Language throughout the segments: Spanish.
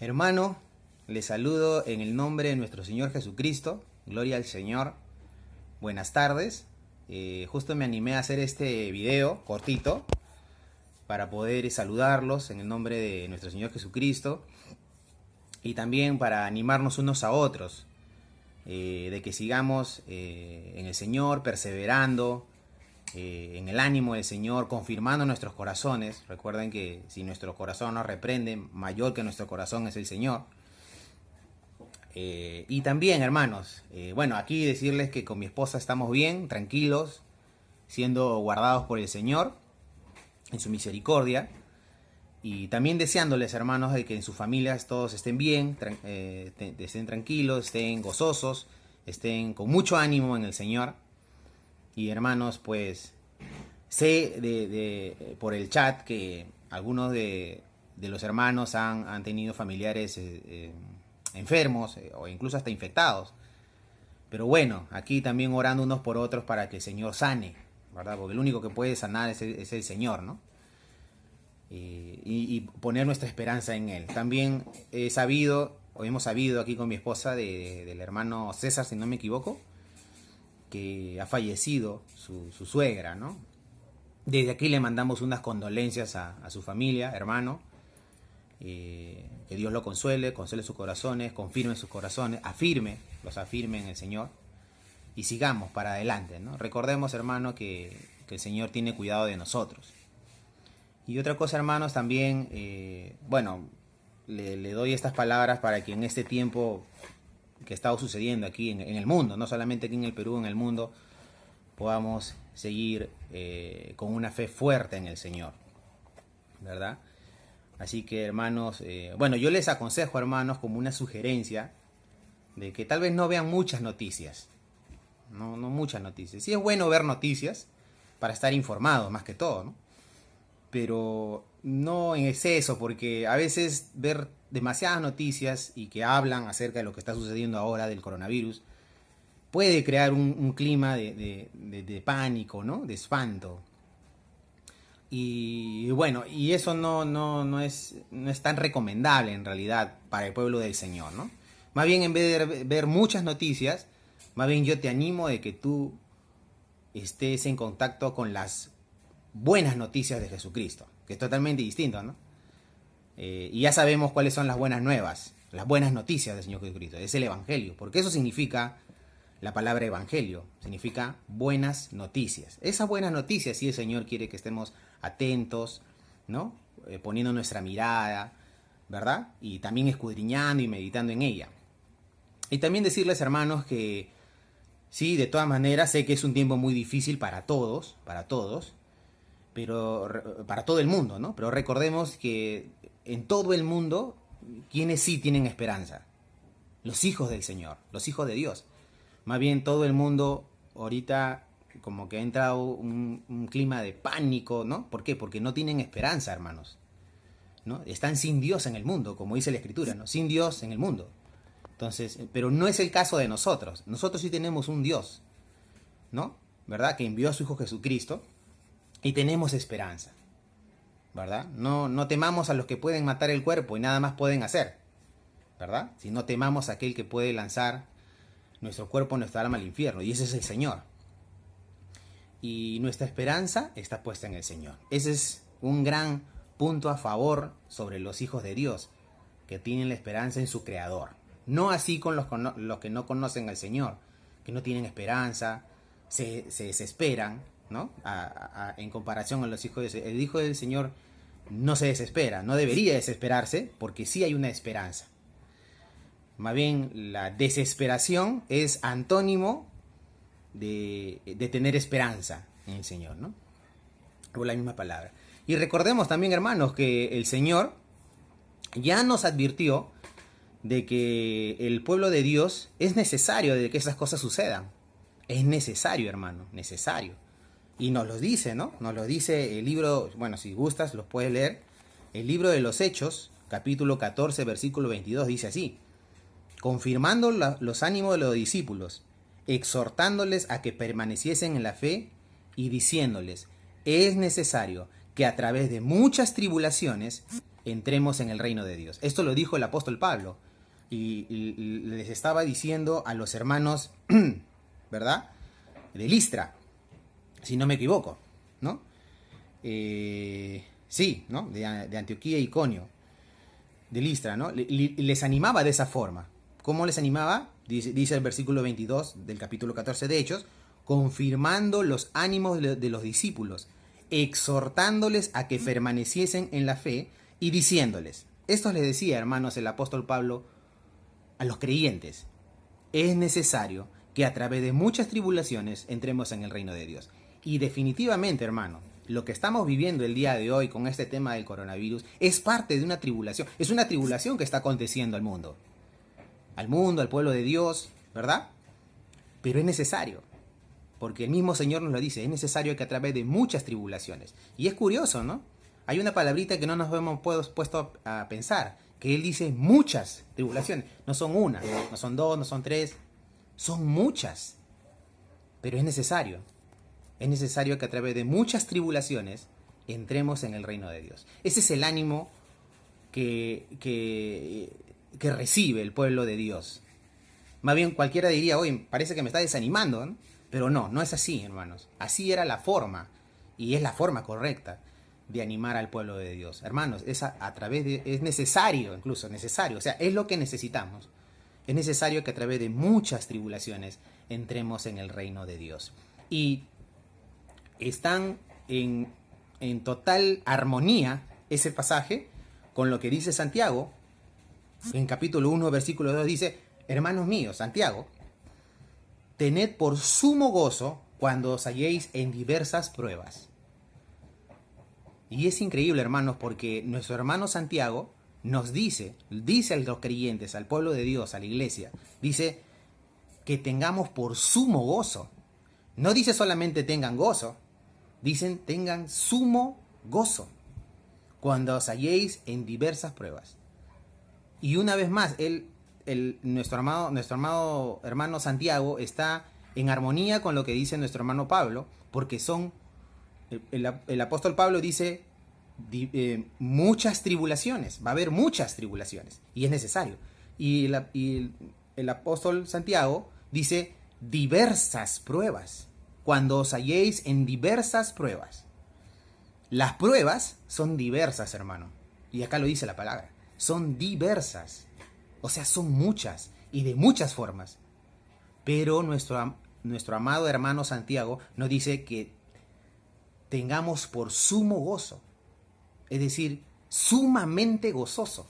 Hermano, les saludo en el nombre de nuestro Señor Jesucristo. Gloria al Señor. Buenas tardes. Justo me animé a hacer este video cortito para poder saludarlos en el nombre de nuestro Señor Jesucristo y también para animarnos unos a otros, de que sigamos en el Señor, perseverando en el ánimo del Señor, confirmando nuestros corazones. Recuerden que si nuestro corazón nos reprende, mayor que nuestro corazón es el Señor. Y también, hermanos, bueno, aquí decirles que con mi esposa estamos bien, tranquilos, siendo guardados por el Señor en su misericordia. Y también deseándoles, hermanos, de que en sus familias todos estén bien, estén tranquilos, estén gozosos, estén con mucho ánimo en el Señor. Y hermanos, pues sé por el chat que algunos de los hermanos han tenido familiares enfermos o incluso hasta infectados. Pero bueno, aquí también orando unos por otros para que el Señor sane, ¿verdad? Porque el único que puede sanar es el Señor, ¿no? Y poner nuestra esperanza en Él. También hemos sabido aquí con mi esposa del hermano César, si no me equivoco, que ha fallecido su suegra, ¿no? Desde aquí le mandamos unas condolencias a su familia, hermano. Que Dios lo console sus corazones, confirme sus corazones, los afirme en el Señor y sigamos para adelante, ¿no? Recordemos, hermano, que el Señor tiene cuidado de nosotros. Y otra cosa, hermanos, también, bueno, le doy estas palabras para que en este tiempo que ha estado sucediendo aquí en el mundo, no solamente aquí en el Perú, en el mundo, podamos seguir con una fe fuerte en el Señor, ¿verdad? Así que, hermanos, bueno, yo les aconsejo, hermanos, como una sugerencia, de que tal vez no vean muchas noticias, no muchas noticias. Sí es bueno ver noticias para estar informados, más que todo, ¿no? Pero no en exceso, porque a veces ver demasiadas noticias y que hablan acerca de lo que está sucediendo ahora del coronavirus puede crear un clima de pánico, ¿no? De espanto. Y bueno, y eso no es tan recomendable en realidad para el pueblo del Señor, ¿no? Más bien, en vez de ver muchas noticias, más bien yo te animo de que tú estés en contacto con las buenas noticias de Jesucristo, que es totalmente distinto, ¿no? Y ya sabemos cuáles son las buenas nuevas, las buenas noticias del Señor Jesucristo. Es el Evangelio, porque eso significa la palabra Evangelio, significa buenas noticias. Esas buenas noticias sí el Señor quiere que estemos atentos, ¿no? Poniendo nuestra mirada, ¿verdad? Y también escudriñando y meditando en ella. Y también decirles, hermanos, que sí, de todas maneras, sé que es un tiempo muy difícil para todos, pero para todo el mundo, ¿no? Pero recordemos que en todo el mundo, ¿quiénes sí tienen esperanza? Los hijos del Señor, los hijos de Dios. Más bien todo el mundo ahorita como que ha entrado un clima de pánico, ¿no? ¿Por qué? Porque no tienen esperanza, hermanos, ¿no? Están sin Dios en el mundo, como dice la Escritura, ¿no? Sin Dios en el mundo. Entonces, pero no es el caso de nosotros. Nosotros sí tenemos un Dios, ¿no? ¿Verdad? Que envió a su Hijo Jesucristo y tenemos esperanza, ¿verdad? No temamos a los que pueden matar el cuerpo y nada más pueden hacer, ¿verdad? Sino temamos a aquel que puede lanzar nuestro cuerpo, nuestra alma al infierno, y ese es el Señor. Y nuestra esperanza está puesta en el Señor. Ese es un gran punto a favor sobre los hijos de Dios, que tienen la esperanza en su Creador. No así con los que no conocen al Señor, que no tienen esperanza, se desesperan, ¿no? En comparación a los hijos de Dios. El Hijo del Señor no se desespera, no debería desesperarse, porque sí hay una esperanza. Más bien, la desesperación es antónimo de tener esperanza en el Señor, ¿no? Por la misma palabra. Y recordemos también, hermanos, que el Señor ya nos advirtió de que el pueblo de Dios es necesario de que esas cosas sucedan. Es necesario, hermano, necesario. Y nos lo dice, ¿no? Nos lo dice el libro, bueno, si gustas, los puedes leer. El libro de los Hechos, capítulo 14, versículo 22, dice así: confirmando los ánimos de los discípulos, exhortándoles a que permaneciesen en la fe y diciéndoles: es necesario que a través de muchas tribulaciones entremos en el reino de Dios. Esto lo dijo el apóstol Pablo y les estaba diciendo a los hermanos, ¿verdad?, de Listra, si no me equivoco, ¿no? Sí, ¿no? De Antioquía y Iconio, de Listra, ¿no? Les animaba de esa forma. ¿Cómo les animaba? Dice el versículo 22 del capítulo 14 de Hechos, confirmando los ánimos de los discípulos, exhortándoles a que permaneciesen en la fe y diciéndoles, esto les decía, hermanos, el apóstol Pablo a los creyentes, es necesario que a través de muchas tribulaciones entremos en el reino de Dios. Y definitivamente, hermano, lo que estamos viviendo el día de hoy con este tema del coronavirus es parte de una tribulación. Es una tribulación que está aconteciendo al mundo, al pueblo de Dios, ¿verdad? Pero es necesario, porque el mismo Señor nos lo dice, es necesario que a través de muchas tribulaciones. Y es curioso, ¿no? Hay una palabrita que no nos hemos puesto a pensar, que Él dice muchas tribulaciones. No son una, no son dos, no son tres, son muchas. Pero es necesario que a través de muchas tribulaciones entremos en el reino de Dios. Ese es el ánimo que recibe el pueblo de Dios. Más bien cualquiera diría, oye, parece que me está desanimando, ¿no? Pero no es así, hermanos. Así era la forma, y es la forma correcta de animar al pueblo de Dios. Hermanos, es necesario, incluso necesario, o sea, es lo que necesitamos. Es necesario que a través de muchas tribulaciones entremos en el reino de Dios. Y están en total armonía ese pasaje con lo que dice Santiago. En capítulo 1, versículo 2 dice, hermanos míos, Santiago, tened por sumo gozo cuando os halléis en diversas pruebas. Y es increíble, hermanos, porque nuestro hermano Santiago nos dice a los creyentes, al pueblo de Dios, a la iglesia, dice que tengamos por sumo gozo. No dice solamente tengan gozo, dicen tengan sumo gozo cuando os halléis en diversas pruebas. Y una vez más, nuestro amado hermano Santiago está en armonía con lo que dice nuestro hermano Pablo, porque el apóstol Pablo dice muchas tribulaciones, va a haber muchas tribulaciones, y es necesario. Y el apóstol Santiago dice diversas pruebas, cuando os halléis en diversas pruebas. Las pruebas son diversas, hermano, y acá lo dice la palabra, son diversas, o sea, son muchas y de muchas formas. Pero nuestro amado hermano Santiago nos dice que tengamos por sumo gozo, es decir, sumamente gozoso,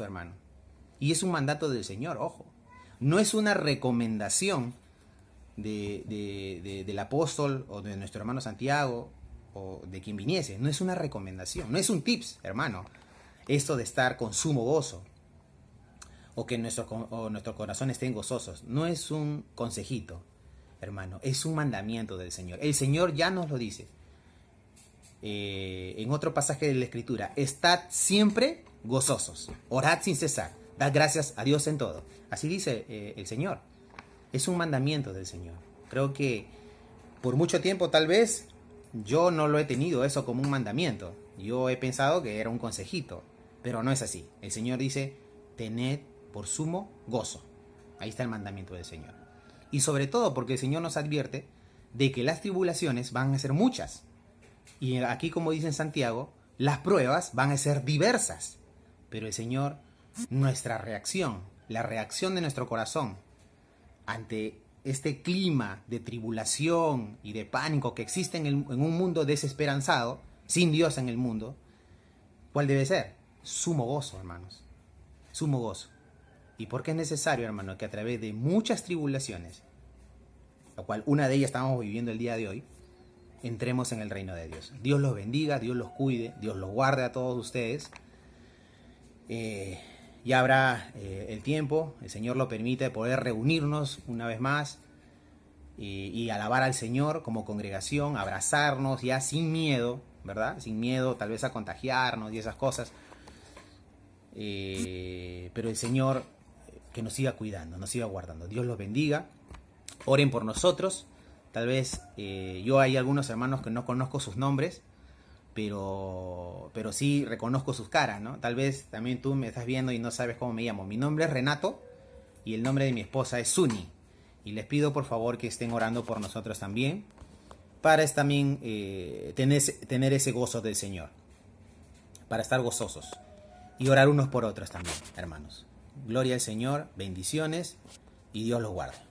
hermano. Y es un mandato del Señor, ojo, no es una recomendación del apóstol o de nuestro hermano Santiago o de quien viniese, no es una recomendación, no es un tips, hermano, esto de estar con sumo gozo o que nuestro corazón estén gozosos, no es un consejito, hermano, es un mandamiento del Señor. El Señor ya nos lo dice en otro pasaje de la Escritura, estad siempre gozosos, orad sin cesar, dad gracias a Dios en todo. Así dice el Señor. Es un mandamiento del Señor. Creo que por mucho tiempo tal vez yo no lo he tenido eso como un mandamiento. Yo he pensado que era un consejito, pero no es así. El Señor dice, tened por sumo gozo. Ahí está el mandamiento del Señor. Y sobre todo porque el Señor nos advierte de que las tribulaciones van a ser muchas. Y aquí, como dice en Santiago, las pruebas van a ser diversas. Pero el Señor, nuestra reacción, la reacción de nuestro corazón ante este clima de tribulación y de pánico que existe en un mundo desesperanzado, sin Dios en el mundo, ¿cuál debe ser? Sumo gozo, hermanos. Sumo gozo. ¿Y por qué es necesario, hermano, que a través de muchas tribulaciones, la cual una de ellas estamos viviendo el día de hoy, entremos en el reino de Dios? Dios los bendiga, Dios los cuide, Dios los guarde a todos ustedes. Ya habrá el tiempo, el Señor lo permite, de poder reunirnos una vez más y alabar al Señor como congregación, abrazarnos ya sin miedo, ¿verdad? Sin miedo tal vez a contagiarnos y esas cosas. Pero el Señor que nos siga cuidando, nos siga guardando. Dios los bendiga. Oren por nosotros. Tal vez yo hay algunos hermanos que no conozco sus nombres, pero sí reconozco sus caras, ¿no? Tal vez también tú me estás viendo y no sabes cómo me llamo. Mi nombre es Renato y el nombre de mi esposa es Suni. Y les pido por favor que estén orando por nosotros también, para también tener ese gozo del Señor, para estar gozosos y orar unos por otros también, hermanos. Gloria al Señor, bendiciones y Dios los guarde.